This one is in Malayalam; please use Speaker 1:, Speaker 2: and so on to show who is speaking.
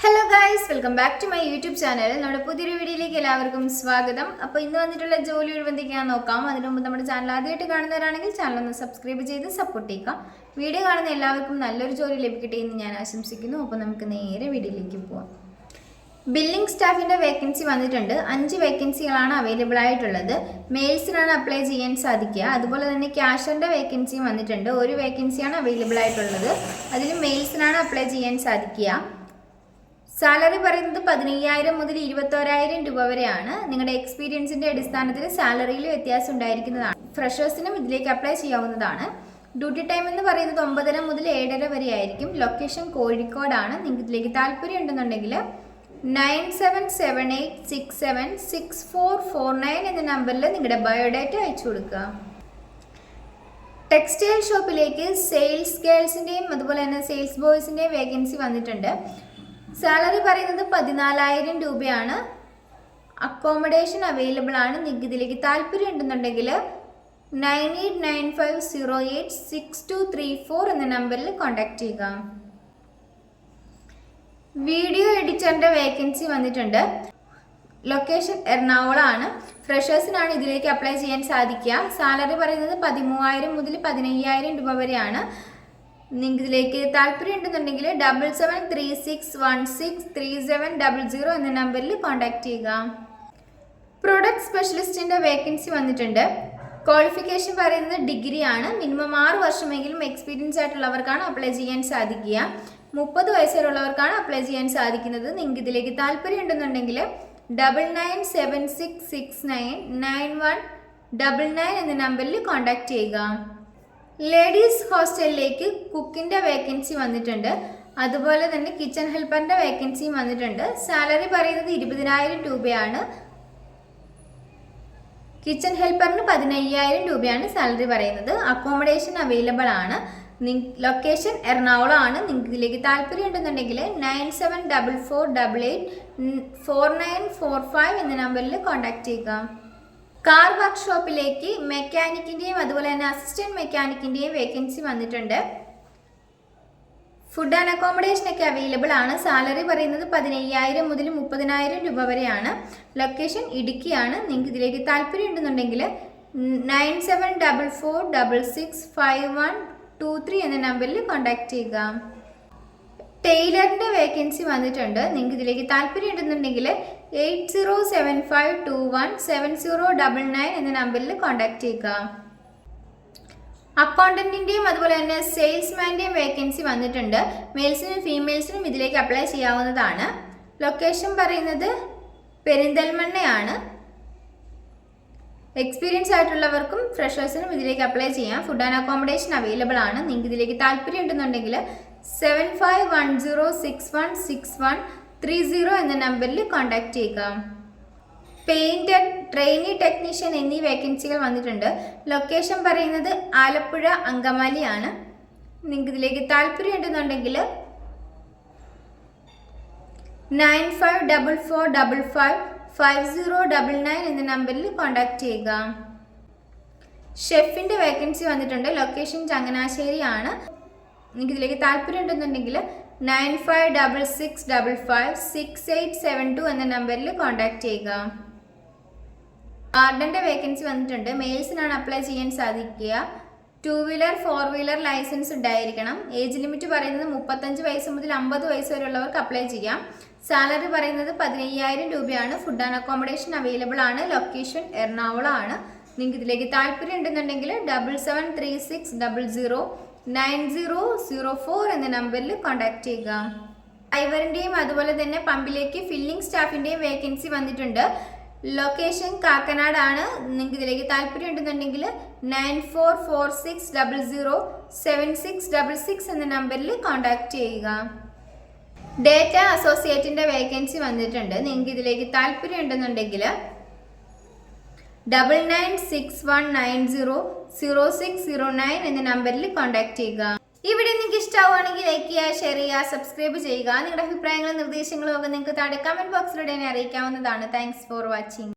Speaker 1: Hello guys, welcome back to my YouTube channel. നമ്മുടെ പുതിയൊരു വീഡിയോയിലേക്ക് എല്ലാവർക്കും സ്വാഗതം. അപ്പോൾ ഇന്ന് വന്നിട്ടുള്ള ജോലി ഒഴിവെന്തൊക്കെയാണെന്ന് നോക്കാം. അതിനു മുമ്പ് നമ്മുടെ ചാനൽ ആദ്യമായിട്ട് കാണുന്നവരാണെങ്കിൽ ചാനൽ ഒന്ന് സബ്സ്ക്രൈബ് ചെയ്ത് സപ്പോർട്ട് ചെയ്യുക. വീഡിയോ കാണുന്ന എല്ലാവർക്കും നല്ലൊരു ജോലി ലഭിക്കട്ടെ എന്ന് ഞാൻ ആശംസിക്കുന്നു. അപ്പോൾ നമുക്ക് നേരെ വീഡിയോയിലേക്ക് പോവാം. ബില്ലിംഗ് സ്റ്റാഫിൻ്റെ വേക്കൻസി വന്നിട്ടുണ്ട്. 5 വേക്കൻസികളാണ് അവൈലബിൾ ആയിട്ടുള്ളത്. മെയിൽസിനാണ് അപ്ലൈ ചെയ്യാൻ സാധിക്കുക. അതുപോലെ തന്നെ ക്യാഷറിൻ്റെ വേക്കൻസിയും വന്നിട്ടുണ്ട്. ഒരു വേക്കൻസിയാണ് അവൈലബിൾ ആയിട്ടുള്ളത്. അതിൽ മെയിൽസിനാണ് അപ്ലൈ ചെയ്യാൻ സാധിക്കുക. സാലറി പറയുന്നത് 15,000 മുതൽ 21,000 രൂപ വരെയാണ്. നിങ്ങളുടെ എക്സ്പീരിയൻസിൻ്റെ അടിസ്ഥാനത്തിൽ സാലറിയിൽ വ്യത്യാസം ഉണ്ടായിരിക്കുന്നതാണ്. ഫ്രഷേഴ്സിനും ഇതിലേക്ക് അപ്ലൈ ചെയ്യാവുന്നതാണ്. ഡ്യൂട്ടി ടൈം എന്ന് പറയുന്നത് 9:30 മുതൽ 7:30 വരെ ആയിരിക്കും. ലൊക്കേഷൻ കോഴിക്കോടാണ്. നിങ്ങൾക്ക് ഇതിലേക്ക് താല്പര്യം ഉണ്ടെന്നുണ്ടെങ്കിൽ 9778676449 എന്ന നമ്പറിൽ നിങ്ങളുടെ ബയോഡാറ്റ അയച്ചു കൊടുക്കുക. ടെക്സ്റ്റൈൽ ഷോപ്പിലേക്ക് സെയിൽസ് ഗേൾസിൻ്റെയും അതുപോലെ തന്നെ സെയിൽസ് ബോയ്സിൻ്റെയും വേക്കൻസി വന്നിട്ടുണ്ട്. സാലറി പറയുന്നത് 14,000 രൂപയാണ്. അക്കോമഡേഷൻ അവൈലബിൾ ആണ്. നിങ്ങൾക്ക് ഇതിലേക്ക് താല്പര്യം ഉണ്ടെന്നുണ്ടെങ്കിൽ 9895086234 എന്ന നമ്പറിൽ കോൺടാക്ട് ചെയ്യുക. വീഡിയോ എഡിറ്ററിൻ്റെ വേക്കൻസി വന്നിട്ടുണ്ട്. ലൊക്കേഷൻ എറണാകുളമാണ്. ഫ്രഷേഴ്സിനാണ് ഇതിലേക്ക് അപ്ലൈ ചെയ്യാൻ സാധിക്കുക. സാലറി പറയുന്നത് 13,000 മുതൽ 15,000 രൂപ വരെയാണ്. നിങ്ങൾക്ക് ഇതിലേക്ക് താല്പര്യം ഉണ്ടെന്നുണ്ടെങ്കിൽ 7736163700 എന്ന നമ്പറിൽ കോൺടാക്ട് ചെയ്യുക. പ്രൊഡക്റ്റ് സ്പെഷ്യലിസ്റ്റിൻ്റെ വേക്കൻസി വന്നിട്ടുണ്ട്. ക്വാളിഫിക്കേഷൻ പറയുന്നത് ഡിഗ്രിയാണ്. മിനിമം 6 വർഷമെങ്കിലും എക്സ്പീരിയൻസ് ആയിട്ടുള്ളവർക്കാണ് അപ്ലൈ ചെയ്യാൻ സാധിക്കുക. 30 വയസ്സ് വരെയുള്ളവർക്കാണ് അപ്ലൈ ചെയ്യാൻ സാധിക്കുന്നത്. നിങ്ങൾക്ക് ഇതിലേക്ക് താല്പര്യം ഉണ്ടെന്നുണ്ടെങ്കിൽ 9976699199 എന്ന നമ്പറിൽ കോൺടാക്ട് ചെയ്യുക. ലേഡീസ് ഹോസ്റ്റലിലേക്ക് കുക്കിൻ്റെ വേക്കൻസി വന്നിട്ടുണ്ട്. അതുപോലെ തന്നെ കിച്ചൺ ഹെൽപ്പറിൻ്റെ വേക്കൻസിയും വന്നിട്ടുണ്ട്. സാലറി പറയുന്നത് 20,000 രൂപയാണ്. കിച്ചൺ ഹെൽപ്പറിന് 15,000 രൂപയാണ് സാലറി പറയുന്നത്. അക്കോമഡേഷൻ അവൈലബിൾ ആണ്. ലൊക്കേഷൻ എറണാകുളമാണ്. നിങ്ങൾക്ക് ഇതിലേക്ക് താല്പര്യം ഉണ്ടെന്നുണ്ടെങ്കിൽ 9744884945 എന്ന നമ്പറിൽ കോൺടാക്ട് ചെയ്യുക. കാർ വർക്ക്ഷോപ്പിലേക്ക് മെക്കാനിക്കിൻ്റെയും അതുപോലെ തന്നെ അസിസ്റ്റൻറ്റ് മെക്കാനിക്കിൻ്റെയും വേക്കൻസി വന്നിട്ടുണ്ട്. ഫുഡ് ആൻഡ് അക്കോമഡേഷൻ ഒക്കെ അവൈലബിൾ ആണ്. സാലറി പറയുന്നത് 15,000 മുതൽ 30,000 രൂപ വരെയാണ്. ലൊക്കേഷൻ ഇടുക്കിയാണ്. നിങ്ങൾക്ക് ഇതിലേക്ക് താല്പര്യം ഉണ്ടെന്നുണ്ടെങ്കിൽ 9744665123 എന്ന നമ്പറിൽ കോൺടാക്ട് ചെയ്യുക. ടൈലറിൻ്റെ വേക്കൻസി വന്നിട്ടുണ്ട്. നിങ്ങൾക്ക് ഇതിലേക്ക് താല്പര്യം ഉണ്ടെന്നുണ്ടെങ്കിൽ 8075217099 എന്ന നമ്പറിൽ കോൺടാക്ട് ചെയ്യുക. അക്കൗണ്ടന്റിൻ്റെയും അതുപോലെ തന്നെ സെയിൽസ്മാൻ്റെയും വേക്കൻസി വന്നിട്ടുണ്ട്. മെയിൽസിനും ഫീമെയിൽസിനും ഇതിലേക്ക് അപ്ലൈ ചെയ്യാവുന്നതാണ്. ലൊക്കേഷൻ പറയുന്നത് പെരിന്തൽമണ്ണയാണ്. എക്സ്പീരിയൻസ് ആയിട്ടുള്ളവർക്കും ഫ്രഷേഴ്സിനും ഇതിലേക്ക് അപ്ലൈ ചെയ്യാം. ഫുഡ് ആൻഡ് അക്കോമഡേഷൻ അവൈലബിൾ ആണ്. നിങ്ങൾക്ക് ഇതിലേക്ക് താല്പര്യം ഉണ്ടെന്നുണ്ടെങ്കിൽ 7510616130 എന്ന നമ്പറിൽ കോൺടാക്ട് ചെയ്യുക. പെയിൻറ്റർ, ട്രെയിനി ടെക്നീഷ്യൻ എന്നീ വേക്കൻസികൾ വന്നിട്ടുണ്ട്. ലൊക്കേഷൻ പറയുന്നത് ആലപ്പുഴ അങ്കമാലിയാണ്. നിങ്ങൾക്ക് ഇതിലേക്ക് താല്പര്യം ഉണ്ടെന്നുണ്ടെങ്കിൽ 9544555099 എന്ന നമ്പറിൽ കോൺടാക്ട് ചെയ്യുക. ഷെഫിൻ്റെ വേക്കൻസി വന്നിട്ടുണ്ട്. ലൊക്കേഷൻ ചങ്ങനാശ്ശേരിയാണ്. നിങ്ങൾക്ക് ഇതിലേക്ക് താല്പര്യം ഉണ്ടെന്നുണ്ടെങ്കിൽ 9566556872 എന്ന നമ്പറിൽ കോൺടാക്ട് ചെയ്യുക. ഗാർഡൻ്റെ വേക്കൻസി വന്നിട്ടുണ്ട്. മെയിൽസിനാണ് അപ്ലൈ ചെയ്യാൻ സാധിക്കുക. 2 വീലർ 4 വീലർ ലൈസൻസ് ഉണ്ടായിരിക്കണം. ഏജ് ലിമിറ്റ് പറയുന്നത് 35 വയസ്സ് മുതൽ 50 വയസ്സ് വരെയുള്ളവർക്ക് അപ്ലൈ ചെയ്യാം. സാലറി പറയുന്നത് 15,000 രൂപയാണ്. ഫുഡ് ആൻഡ് അക്കോമഡേഷൻ അവൈലബിൾ ആണ്. ലൊക്കേഷൻ എറണാകുളമാണ്. നിങ്ങൾക്ക് ഇതിലേക്ക് താല്പര്യം ഉണ്ടെന്നുണ്ടെങ്കിൽ 7736009004 എന്ന നമ്പറിൽ കോൺടാക്ട് ചെയ്യുക. ഡ്രൈവറിൻ്റെയും അതുപോലെ തന്നെ പമ്പിലേക്ക് ഫില്ലിംഗ് സ്റ്റാഫിൻ്റെയും വേക്കൻസി വന്നിട്ടുണ്ട്. ലൊക്കേഷൻ കാക്കനാടാണ്. നിങ്ങൾക്ക് ഇതിലേക്ക് താല്പര്യം ഉണ്ടെന്നുണ്ടെങ്കിൽ 9446007666 എന്ന നമ്പറിൽ കോൺടാക്ട് ചെയ്യുക. ഡേറ്റ അസോസിയേറ്റിൻ്റെ വേക്കൻസി വന്നിട്ടുണ്ട്. നിങ്ങൾക്ക് ഇതിലേക്ക് താല്പര്യം ഉണ്ടെന്നുണ്ടെങ്കിൽ 9961900609 എന്ന നമ്പറിൽ കോൺടാക്ട് ചെയ്യുക. ഈ വീഡിയോ നിങ്ങൾക്ക് ഇഷ്ടമാവുകയാണെങ്കിൽ ലൈക്ക് ചെയ്യുക, ഷെയർ ചെയ്യുക, സബ്സ്ക്രൈബ് ചെയ്യുക. നിങ്ങളുടെ അഭിപ്രായങ്ങളും നിർദ്ദേശങ്ങളും ഒക്കെ നിങ്ങൾക്ക് താഴെ കമൻറ്റ് ബോക്സിലൂടെ എന്നെ അറിയിക്കാവുന്നതാണ്. Thanks for watching.